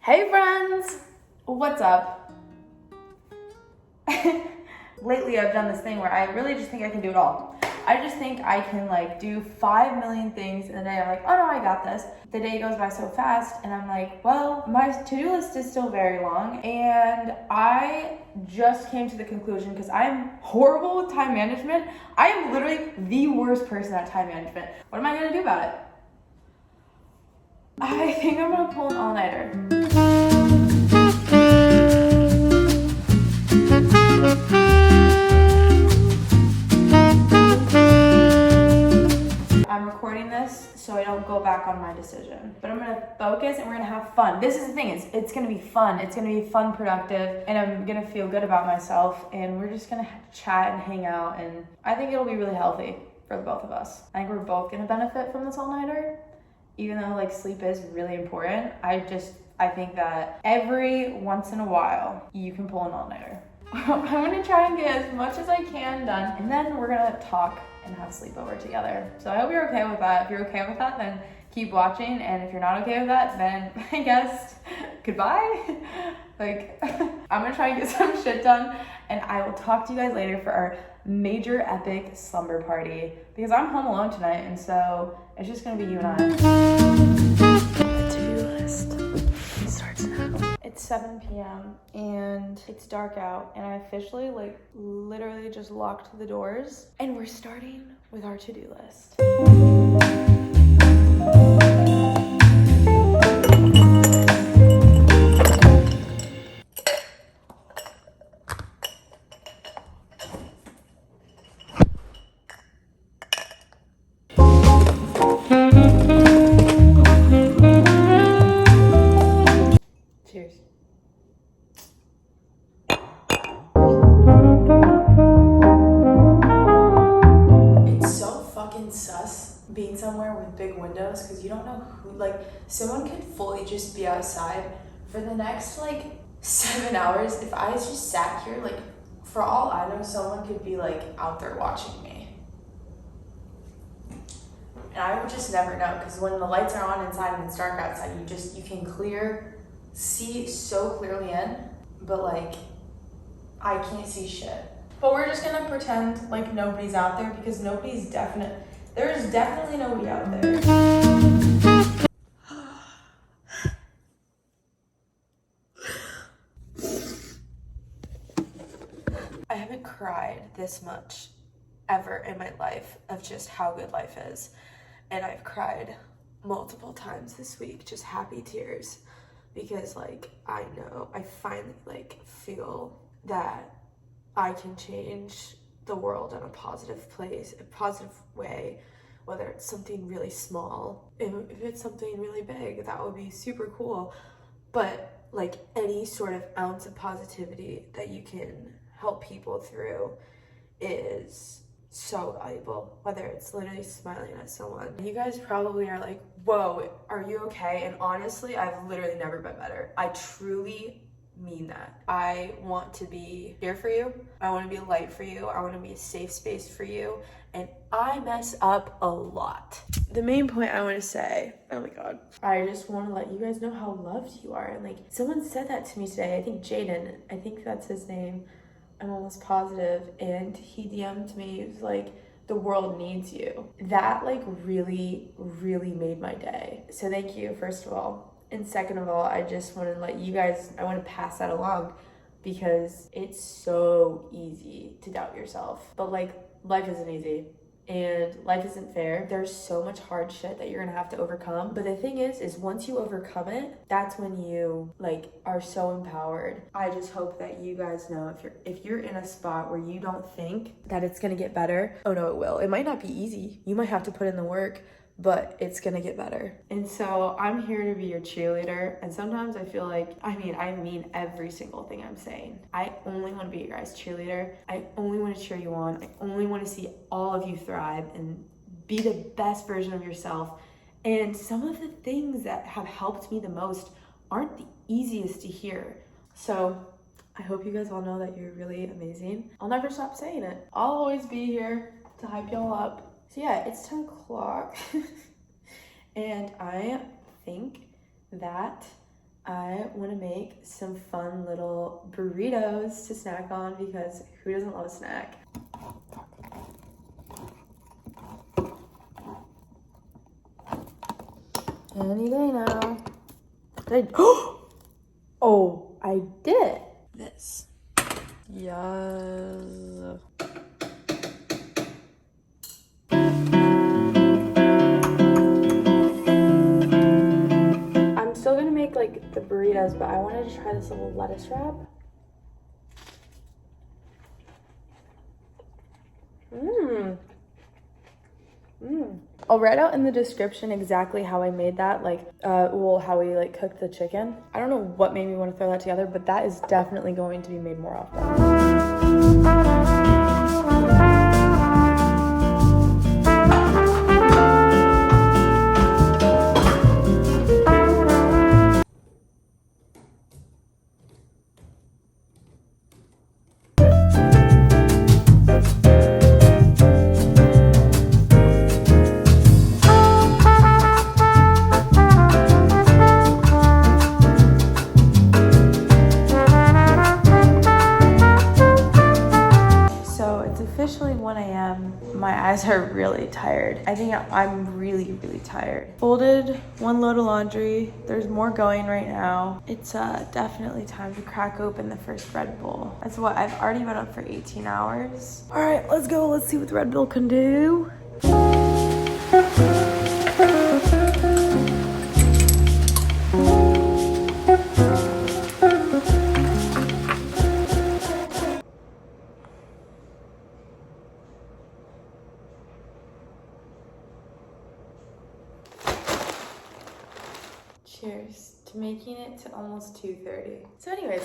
Hey friends! What's up? Lately I've done this thing where I really just think I can do it all. I just think I can like do 5 million things in a day. I'm like, oh no, I got this. The day goes by so fast and I'm like, well, my to-do list is still very long, and I just came to the conclusion, because I'm horrible with time management. I am literally the worst person at time management. What am I gonna do about it? I think I'm gonna pull an all-nighter. I'm recording this so I don't go back on my decision, but I'm gonna focus and we're gonna have fun. This is the thing, it's gonna be fun. It's gonna be fun, productive, and I'm gonna feel good about myself, and we're just gonna chat and hang out, and I think it'll be really healthy for the both of us. I think we're both gonna benefit from this all-nighter, even though like sleep is really important. I think that every once in a while you can pull an all-nighter. I'm gonna try and get as much as I can done, and then we're gonna talk and have sleepover together. So I hope you're okay with that. If you're okay with that, then keep watching, and if you're not okay with that, then I guess goodbye. Like, I'm gonna try and get some shit done, and I will talk to you guys later for our major epic slumber party, because I'm home alone tonight, and so it's just gonna be you and I. The to-do list starts now. It's 7 p.m. and it's dark out, and I officially literally just locked the doors, and we're starting with our to-do list. Cheers. It's so fucking sus being somewhere with big windows, because you don't know who, someone could fully just be outside for the next 7 hours. If I just sat here, for all I know, someone could be out there watching me. And I would just never know, because when the lights are on inside and it's dark outside, you can see so clearly in, but I can't see shit. But we're just gonna pretend like nobody's out there, because there's definitely nobody out there. I haven't cried this much ever in my life of just how good life is. And I've cried multiple times this week, just happy tears, because I know I finally feel that I can change the world in a positive way, whether it's something really small. If it's something really big, that would be super cool. But any sort of ounce of positivity that you can help people through is so valuable, whether it's literally smiling at someone. You guys probably are like, whoa, are you okay? And honestly, I've literally never been better. I truly mean that. I want to be here for you. I want to be a light for you. I want to be a safe space for you. And I mess up a lot. The main point I want to say, oh my God, I just want to let you guys know how loved you are. And someone said that to me today. I think Jaden, I think that's his name. I'm almost positive. And he DM'd me. He was like, the world needs you. That really, really made my day. So thank you, first of all. And second of all, I just want to let you guys, I want to pass that along, because it's so easy to doubt yourself. But life isn't easy, and life isn't fair. There's so much hard shit that you're gonna have to overcome. But the thing is once you overcome it, that's when you are so empowered. I just hope that you guys know, if you're in a spot where you don't think that it's gonna get better, oh no, it will. It might not be easy. You might have to put in the work, but it's gonna get better. And so I'm here to be your cheerleader. And sometimes I feel I mean every single thing I'm saying. I only want to be your guys' cheerleader. I only want to cheer you on. I only want to see all of you thrive and be the best version of yourself. And some of the things that have helped me the most aren't the easiest to hear. So I hope you guys all know that you're really amazing. I'll never stop saying it. I'll always be here to hype y'all up. So yeah, it's 10 o'clock and I think that I want to make some fun little burritos to snack on because who doesn't love a snack? Any day now. Did I? Oh, I did it. This. Yes. I'm still gonna make like the burritos, but I wanted to try this little lettuce wrap. I'll write out in the description exactly how I made that, like, how we like cooked the chicken. I don't know what made me want to throw that together, but that is definitely going to be made more often. Officially 1 a.m. My eyes are really tired. I think I'm really tired. Folded one load of laundry. There's more going right now. It's definitely time to crack open the first Red Bull. That's what I've already been up for 18 hours. All right, let's go. Let's see what the Red Bull can do. Cheers to making it to almost 2:30. So anyways,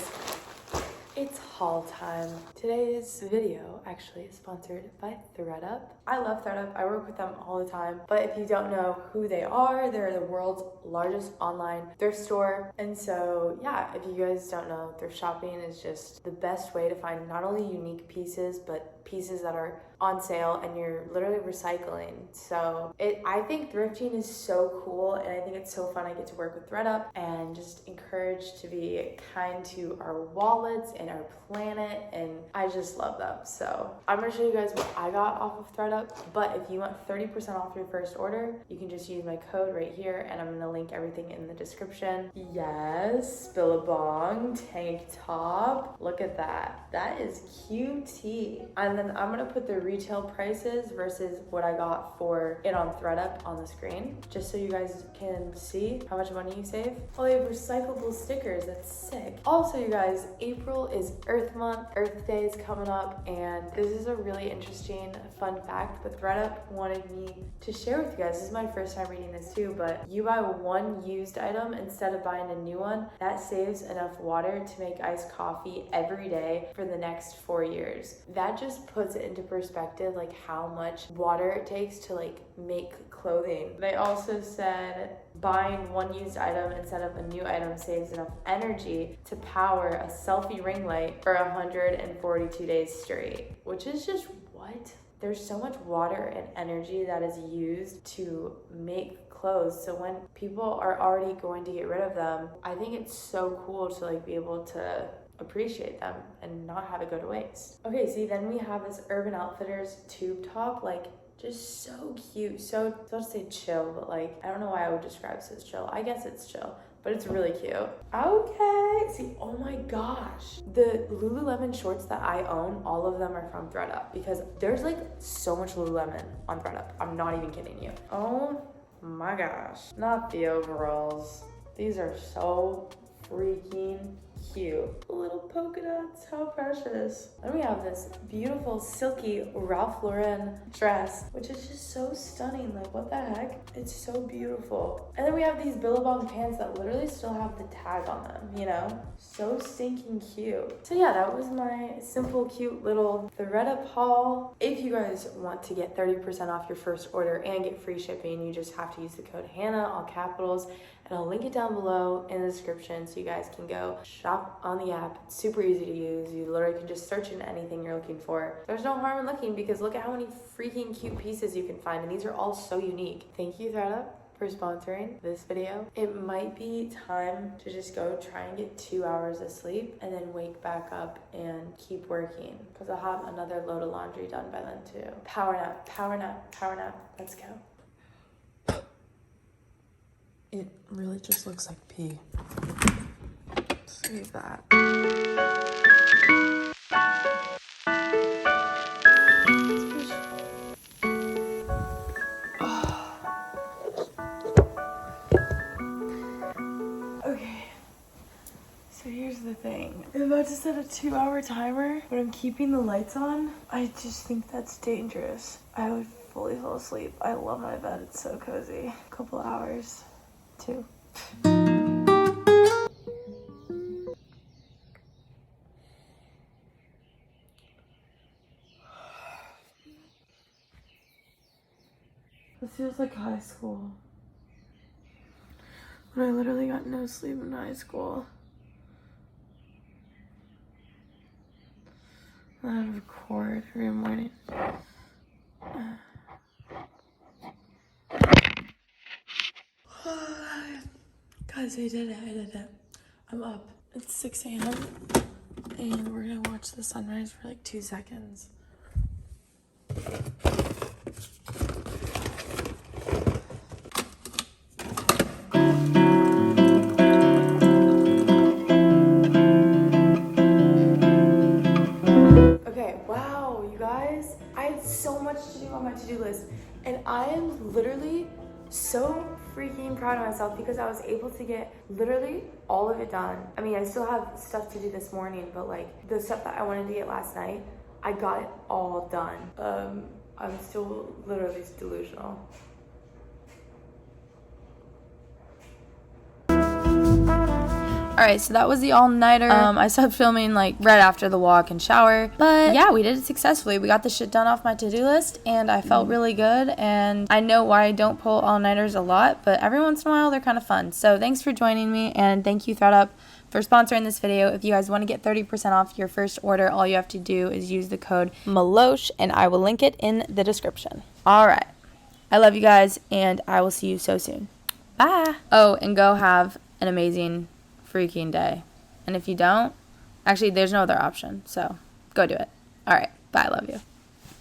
it's haul time. Today's video actually is sponsored by ThredUp. I love ThredUp. I work with them all the time. But if you don't know who they are, they're the world's largest online thrift store. And so yeah, if you guys don't know, thrift shopping is just the best way to find not only unique pieces, but pieces that are on sale and you're literally recycling. So I think thrifting is so cool, and I think it's so fun. I get to work with ThredUp and just encouraged to be kind to our wallets and our planet, and I just love them. So I'm gonna show you guys what I got off of ThredUp, but if you want 30% off your first order, you can just use my code right here, and I'm gonna link everything in the description. Yes, Billabong tank top. Look at that. That is cutie. And then I'm gonna put the retail prices versus what I got for it on ThredUp on the screen, just so you guys can see how much money you save. Oh, they have recyclable stickers. That's sick. Also, you guys, April is Earth Month. Earth Day is coming up, and this is a really interesting fun fact that ThredUp wanted me to share with you guys. This is my first time reading this too, but you buy one used item instead of buying a new one, that saves enough water to make iced coffee every day for the next 4 years. That just puts it into perspective, like how much water it takes to like make clothing. They also said buying one used item instead of a new item saves enough energy to power a selfie ring light for 142 days straight, which is just what? There's so much water and energy that is used to make clothes. So when people are already going to get rid of them, I think it's so cool to like be able to appreciate them and not have it go to waste. Okay, see, then we have this Urban Outfitters tube top, like just so cute. So I was about to say chill, but like I don't know why I would describe this as chill. I guess it's chill, but it's really cute. Okay, see, oh my gosh. The Lululemon shorts that I own, all of them are from ThredUp because there's like so much Lululemon on ThredUp. I'm not even kidding you. Oh my gosh. Not the overalls. These are so freaking cute. Little polka dots, how precious. Then we have this beautiful silky Ralph Lauren dress, which is just so stunning. Like what the heck? It's so beautiful. And then we have these Billabong pants that literally still have the tag on them, you know? So stinking cute. So yeah, that was my simple, cute little ThredUp haul. If you guys want to get 30% off your first order and get free shipping, you just have to use the code Hannah, all capitals, and I'll link it down below in the description so you guys can go shop on the app. It's super easy to use. You literally can just search in anything you're looking for. There's no harm in looking because look at how many freaking cute pieces you can find, and these are all so unique. Thank you, ThredUp. for sponsoring this video. It might be time to just go try and get 2 hours of sleep and then wake back up and keep working, because I'll have another load of laundry done by then too. Power nap, power nap, power nap. Let's go. It really just looks like pee. Save that. Okay, so here's the thing. I'm about to set a 2-hour timer, but I'm keeping the lights on. I just think that's dangerous. I would fully fall asleep. I love my bed, it's so cozy. A couple hours, 2. This feels like high school. But I literally got no sleep in high school. I had to record every morning. Guys, I did it. I'm up. It's 6 a.m. and we're gonna watch the sunrise for like 2 seconds. Okay, wow, you guys, I had so much to do on my to-do list, and I am literally so freaking proud of myself because I was able to get literally all of it done. I mean, I still have stuff to do this morning, but like the stuff that I wanted to get last night, I got it all done. I'm still literally delusional. Alright, so that was the all-nighter. I stopped filming like right after the walk and shower. But yeah, we did it successfully. We got the shit done off my to-do list and I felt really good. And I know why I don't pull all-nighters a lot, but every once in a while they're kind of fun. So thanks for joining me, and thank you ThredUp for sponsoring this video. If you guys want to get 30% off your first order, all you have to do is use the code Meloche and I will link it in the description. Alright, I love you guys and I will see you so soon. Bye! Oh, and go have an amazing freaking day. And if you don't, actually there's no other option, so go do it. All right, bye, love you.